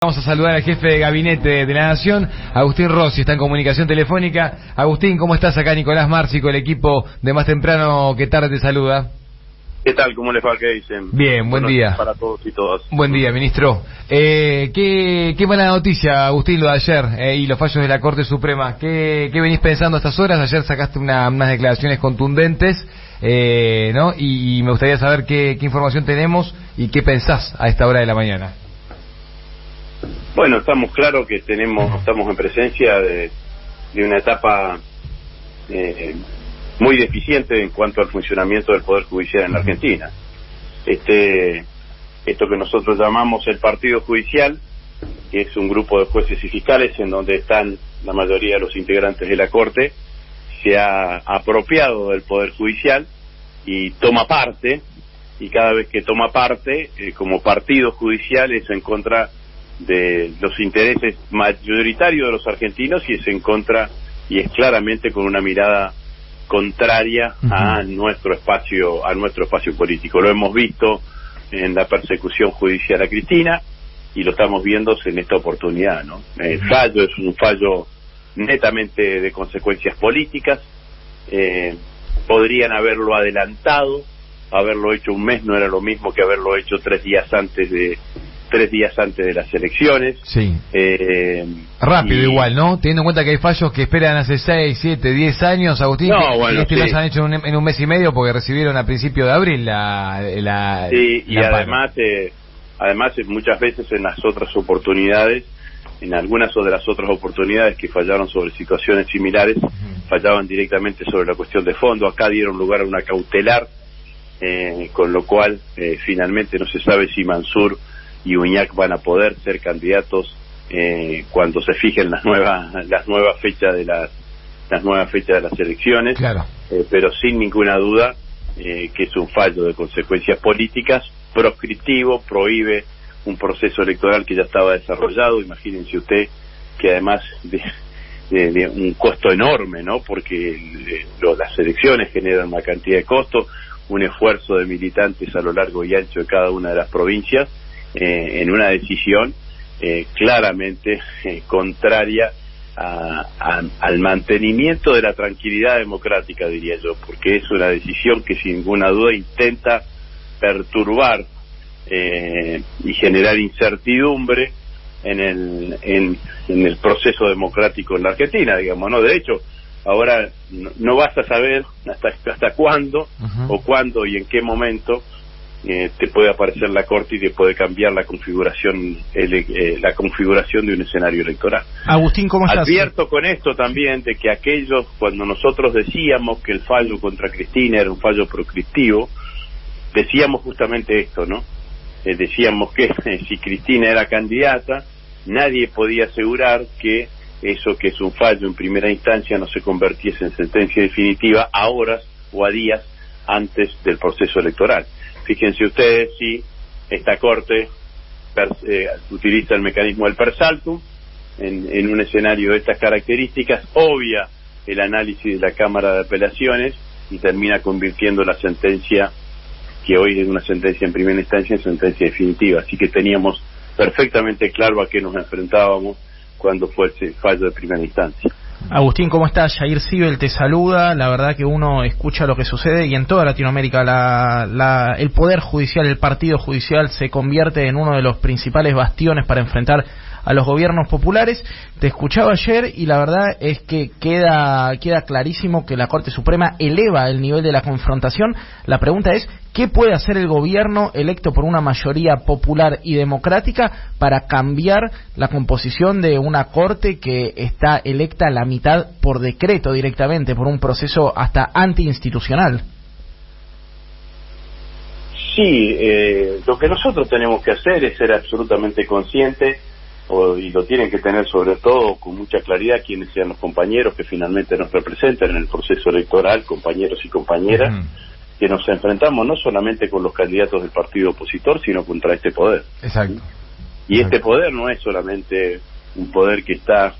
Vamos a saludar al jefe de gabinete de la Nación, Agustín Rossi, está en comunicación telefónica. Agustín, ¿cómo estás? Acá Nicolás Marci, con el equipo de Más Temprano que Tarde te saluda. ¿Qué tal? ¿Cómo les va? ¿Qué dicen? Bien, buen día. Para todos y todas. Buen día, ministro. Qué mala noticia, Agustín, lo de ayer y los fallos de la Corte Suprema. ¿Qué venís pensando a estas horas? Ayer sacaste unas declaraciones contundentes, ¿no? Y me gustaría saber qué información tenemos y qué pensás a esta hora de la mañana. Bueno, estamos claros que estamos en presencia de una etapa muy deficiente en cuanto al funcionamiento del Poder Judicial en la Argentina. Esto que nosotros llamamos el Partido Judicial, que es un grupo de jueces y fiscales en donde están la mayoría de los integrantes de la Corte, se ha apropiado del Poder Judicial y toma parte, y cada vez que toma parte, como partido judicial, es en contra de los intereses mayoritarios de los argentinos y es en contra y es claramente con una mirada contraria a nuestro espacio político. Lo hemos visto en la persecución judicial a Cristina y lo estamos viendo en esta oportunidad, ¿no? El fallo es un fallo netamente de consecuencias políticas. Podrían haberlo adelantado, haberlo hecho un mes no era lo mismo que haberlo hecho 3 días antes de las elecciones. Sí. Rápido igual, ¿no? Teniendo en cuenta que hay fallos que esperan hace 6, 7, 10 años, Agustín, no, bueno, sí. Los han hecho en un mes y medio porque recibieron a principio de abril Sí, y además muchas veces en las otras oportunidades, en algunas de las otras oportunidades que fallaron sobre situaciones similares, fallaban directamente sobre la cuestión de fondo. Acá dieron lugar a una cautelar, con lo cual finalmente no se sabe si Mansur y Uñac van a poder ser candidatos cuando se fijen las nuevas fechas de las elecciones. Claro. Pero sin ninguna duda que es un fallo de consecuencias políticas, proscriptivo, prohíbe un proceso electoral que ya estaba desarrollado. Imagínense usted que además de un costo enorme, ¿no? Porque las elecciones generan una cantidad de costos, un esfuerzo de militantes a lo largo y ancho de cada una de las provincias, en una decisión claramente contraria al mantenimiento de la tranquilidad democrática, diría yo, porque es una decisión que sin ninguna duda intenta perturbar y generar incertidumbre en el proceso democrático en la Argentina, digamos, ¿no? De hecho, ahora no vas a saber hasta cuándo o cuándo y en qué momento te puede aparecer la Corte y te puede cambiar la configuración de un escenario electoral. Agustín, ¿cómo estás? Advierto con esto también de que cuando nosotros decíamos que el fallo contra Cristina era un fallo proscriptivo, decíamos justamente esto, ¿no? Decíamos que si Cristina era candidata, nadie podía asegurar que eso que es un fallo en primera instancia no se convirtiese en sentencia definitiva a horas o a días antes del proceso electoral. Fíjense ustedes si esta Corte utiliza el mecanismo del per saltum en un escenario de estas características, obvia el análisis de la Cámara de Apelaciones y termina convirtiendo la sentencia, que hoy es una sentencia en primera instancia, en sentencia definitiva. Así que teníamos perfectamente claro a qué nos enfrentábamos cuando fue ese fallo de primera instancia. Agustín, ¿cómo estás? Jair Sibel te saluda. La verdad que uno escucha lo que sucede y en toda Latinoamérica el Poder Judicial, el Partido Judicial se convierte en uno de los principales bastiones para enfrentar a los gobiernos populares. Te escuchaba ayer y la verdad es que queda clarísimo que la Corte Suprema eleva el nivel de la confrontación. La pregunta es, ¿qué puede hacer el gobierno electo por una mayoría popular y democrática para cambiar la composición de una Corte que está electa a la mitad por decreto directamente, por un proceso hasta antiinstitucional? Sí, lo que nosotros tenemos que hacer es ser absolutamente conscientes, y lo tienen que tener sobre todo con mucha claridad quienes sean los compañeros que finalmente nos representan en el proceso electoral, compañeros y compañeras, que nos enfrentamos no solamente con los candidatos del partido opositor, sino contra este poder. Exacto. Y este poder no es solamente un poder que está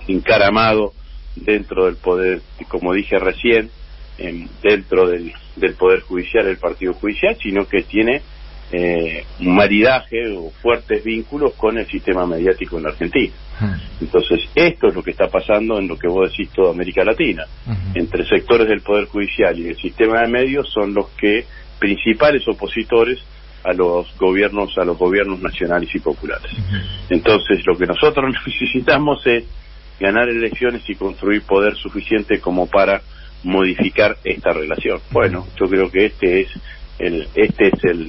encaramado dentro del poder, como dije recién, dentro del Poder Judicial, el Partido Judicial, sino que tiene un maridaje o fuertes vínculos con el sistema mediático en la Argentina. Entonces, esto es lo que está pasando en lo que vos decís toda América Latina. Entre sectores del Poder Judicial y del sistema de medios son los que principales opositores a los gobiernos nacionales y populares. Entonces, lo que nosotros necesitamos es ganar elecciones y construir poder suficiente como para modificar esta relación. Bueno, yo creo que este es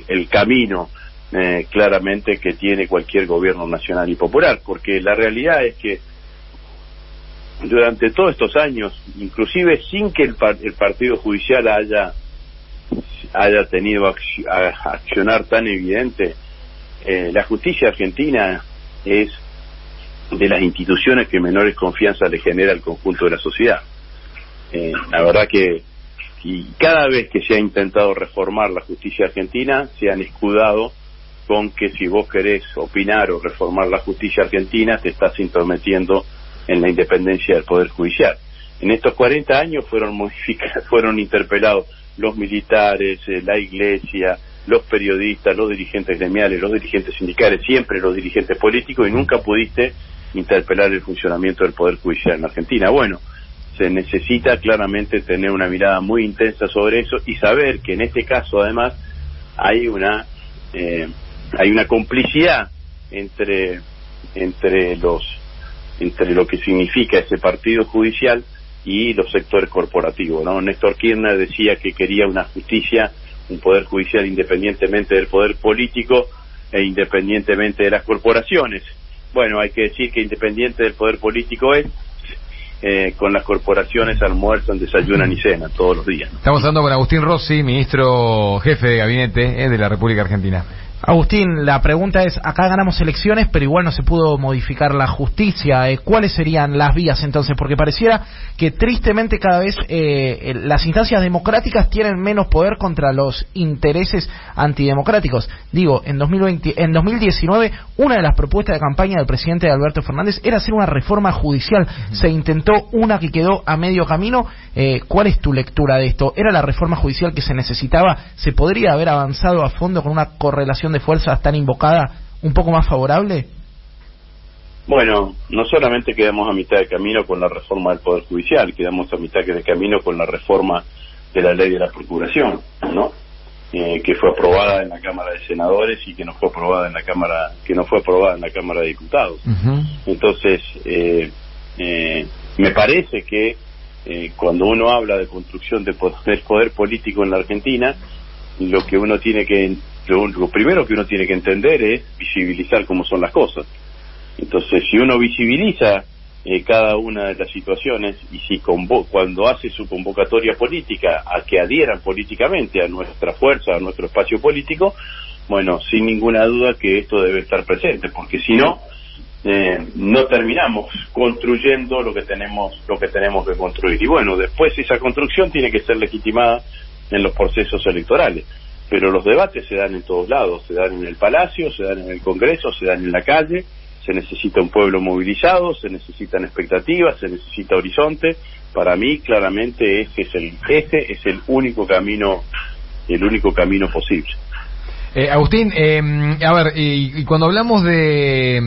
el camino claramente que tiene cualquier gobierno nacional y popular, porque la realidad es que durante todos estos años, inclusive sin que el Partido Judicial haya tenido accionar tan evidente, la justicia argentina es de las instituciones que menores confianza le genera al conjunto de la sociedad. La verdad que cada vez que se ha intentado reformar la justicia argentina, se han escudado con que si vos querés opinar o reformar la justicia argentina, te estás intrometiendo en la independencia del Poder Judicial. En estos 40 años fueron interpelados los militares, la iglesia, los periodistas, los dirigentes gremiales, los dirigentes sindicales, siempre los dirigentes políticos, y nunca pudiste interpelar el funcionamiento del Poder Judicial en Argentina. Bueno, se necesita claramente tener una mirada muy intensa sobre eso y saber que en este caso además hay una complicidad entre lo que significa ese partido judicial y los sectores corporativos, ¿no? Néstor Kirchner decía que quería una justicia, un poder judicial independientemente del poder político e independientemente de las corporaciones. Bueno, hay que decir que independiente del poder político es, con las corporaciones almuerzan, desayunan y cenan todos los días. Estamos hablando con Agustín Rossi, ministro jefe de gabinete de la República Argentina. Agustín, la pregunta es, acá ganamos elecciones, pero igual no se pudo modificar la justicia. ¿Cuáles serían las vías entonces? Porque pareciera que tristemente cada vez las instancias democráticas tienen menos poder contra los intereses antidemocráticos. Digo, en 2019, una de las propuestas de campaña del presidente Alberto Fernández era hacer una reforma judicial. Se intentó una que quedó a medio camino. ¿Cuál es tu lectura de esto? ¿Era la reforma judicial que se necesitaba? ¿Se podría haber avanzado a fondo con una correlación de fuerzas tan invocada un poco más favorable? Bueno, no solamente quedamos a mitad de camino con la reforma del Poder Judicial, quedamos a mitad de camino con la reforma de la ley de la Procuración, ¿no? Que fue aprobada en la Cámara de Senadores y que no fue aprobada en la Cámara de Diputados. Entonces, me parece que cuando uno habla de construcción del poder político en la Argentina, lo primero que uno tiene que entender es visibilizar cómo son las cosas. Entonces, si uno visibiliza cada una de las situaciones y si cuando hace su convocatoria política a que adhieran políticamente a nuestra fuerza, a nuestro espacio político, bueno, sin ninguna duda que esto debe estar presente, porque si no, no terminamos construyendo lo que tenemos que construir. Y bueno, después esa construcción tiene que ser legitimada en los procesos electorales. Pero los debates se dan en todos lados, se dan en el Palacio, se dan en el Congreso, se dan en la calle, se necesita un pueblo movilizado, se necesitan expectativas, se necesita horizonte. Para mí, claramente, ese es el único camino posible. Agustín, a ver, y cuando hablamos de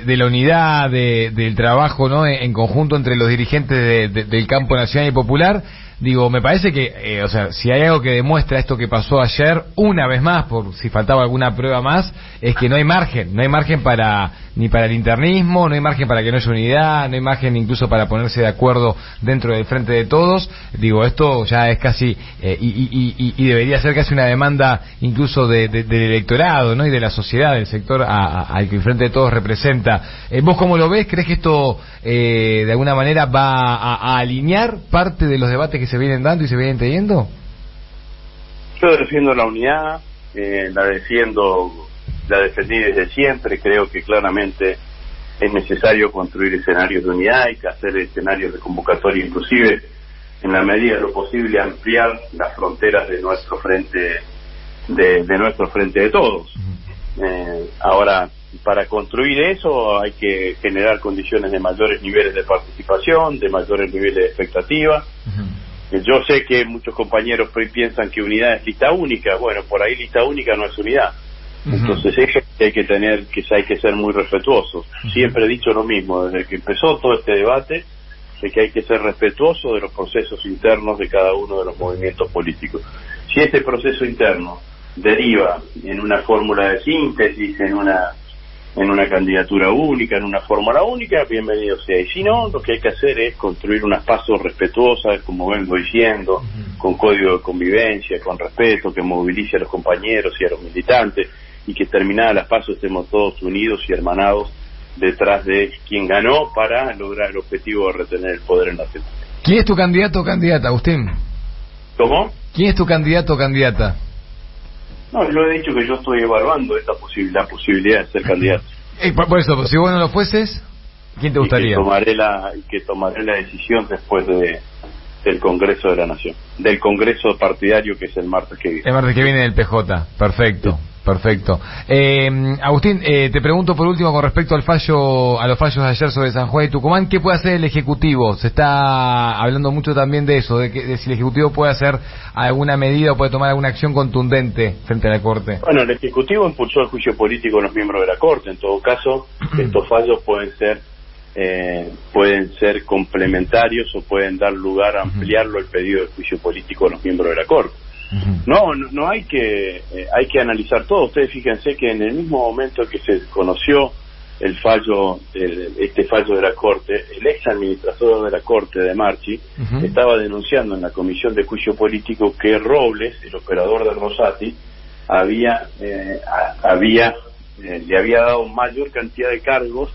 la unidad, del trabajo, ¿no?, en conjunto entre los dirigentes del campo nacional y popular, digo, me parece que, si hay algo que demuestra esto que pasó ayer, una vez más, por si faltaba alguna prueba más, es que no hay margen ni para el internismo, no hay margen para que no haya unidad, no hay margen incluso para ponerse de acuerdo dentro del frente de todos. Digo, esto ya es casi, y debería ser casi una demanda incluso del electorado, ¿no?, y de la sociedad, del sector al que el frente de todos representa. ¿Vos cómo lo ves? ¿Crees que esto de alguna manera va a alinear parte de los debates que se vienen dando y se vienen teniendo? Yo defiendo la unidad, la defendí desde siempre. Creo que claramente es necesario construir escenarios de unidad y que hacer escenarios de convocatoria, inclusive en la medida de lo posible ampliar las fronteras de nuestro frente de todos. Ahora, para construir eso hay que generar condiciones de mayores niveles de participación, de mayores niveles de expectativa. Yo sé que muchos compañeros piensan que unidad es lista única. Bueno, por ahí lista única no es unidad. Entonces hay que ser muy respetuosos. Siempre he dicho lo mismo desde que empezó todo este debate, de que hay que ser respetuoso de los procesos internos de cada uno de los movimientos políticos. Si este proceso interno deriva en una fórmula de síntesis, en una candidatura única, en una fórmula única, bienvenido sea. Y si no, lo que hay que hacer es construir unas pasos respetuosas, como vengo diciendo, con código de convivencia, con respeto, que movilice a los compañeros y a los militantes, y que terminadas las pasos estemos todos unidos y hermanados detrás de quien ganó para lograr el objetivo de retener el poder en la Asamblea. ¿Quién es tu candidato o candidata, Agustín? ¿Cómo? ¿Quién es tu candidato o candidata? No, yo he dicho que yo estoy evaluando la posibilidad de ser candidato. Por eso, si vos no lo fueses, ¿quién te gustaría? Que tomaré la decisión después del Congreso de la Nación, del Congreso partidario, que es el martes que viene. El martes que viene del PJ, perfecto. Sí. Perfecto. Agustín, te pregunto por último con respecto a los fallos de ayer sobre San Juan y Tucumán, ¿qué puede hacer el Ejecutivo? Se está hablando mucho también de eso, de si el Ejecutivo puede hacer alguna medida o puede tomar alguna acción contundente frente a la Corte. Bueno, el Ejecutivo impulsó el juicio político de los miembros de la Corte. En todo caso, estos fallos pueden ser complementarios o pueden dar lugar a ampliarlo el pedido de juicio político de los miembros de la Corte. No hay que analizar todo. Ustedes fíjense que en el mismo momento que se conoció este fallo de la Corte, el ex administrador de la Corte, de Marchi, estaba denunciando en la Comisión de Juicio Político que Robles, el operador de Rosati, le había dado mayor cantidad de cargos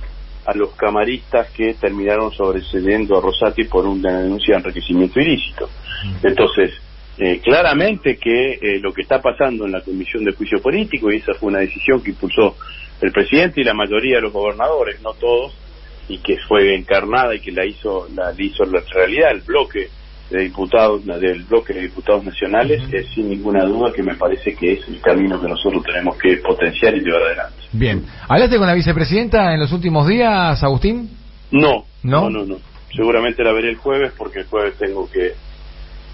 a los camaristas que terminaron sobreseyendo a Rosati por una denuncia de enriquecimiento ilícito. Entonces, claramente que lo que está pasando en la Comisión de Juicio Político, y esa fue una decisión que impulsó el presidente y la mayoría de los gobernadores, no todos, y que fue encarnada y que la hizo la realidad el bloque de diputados nacionales, es sin ninguna duda que me parece que es el camino que nosotros tenemos que potenciar y llevar adelante. Bien. ¿Hablaste con la vicepresidenta en los últimos días, Agustín? No. Seguramente la veré el jueves, porque el jueves tengo que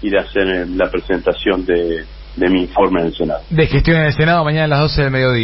ir a hacer la presentación de mi informe en el Senado. De gestión en el Senado mañana a las 12 del mediodía.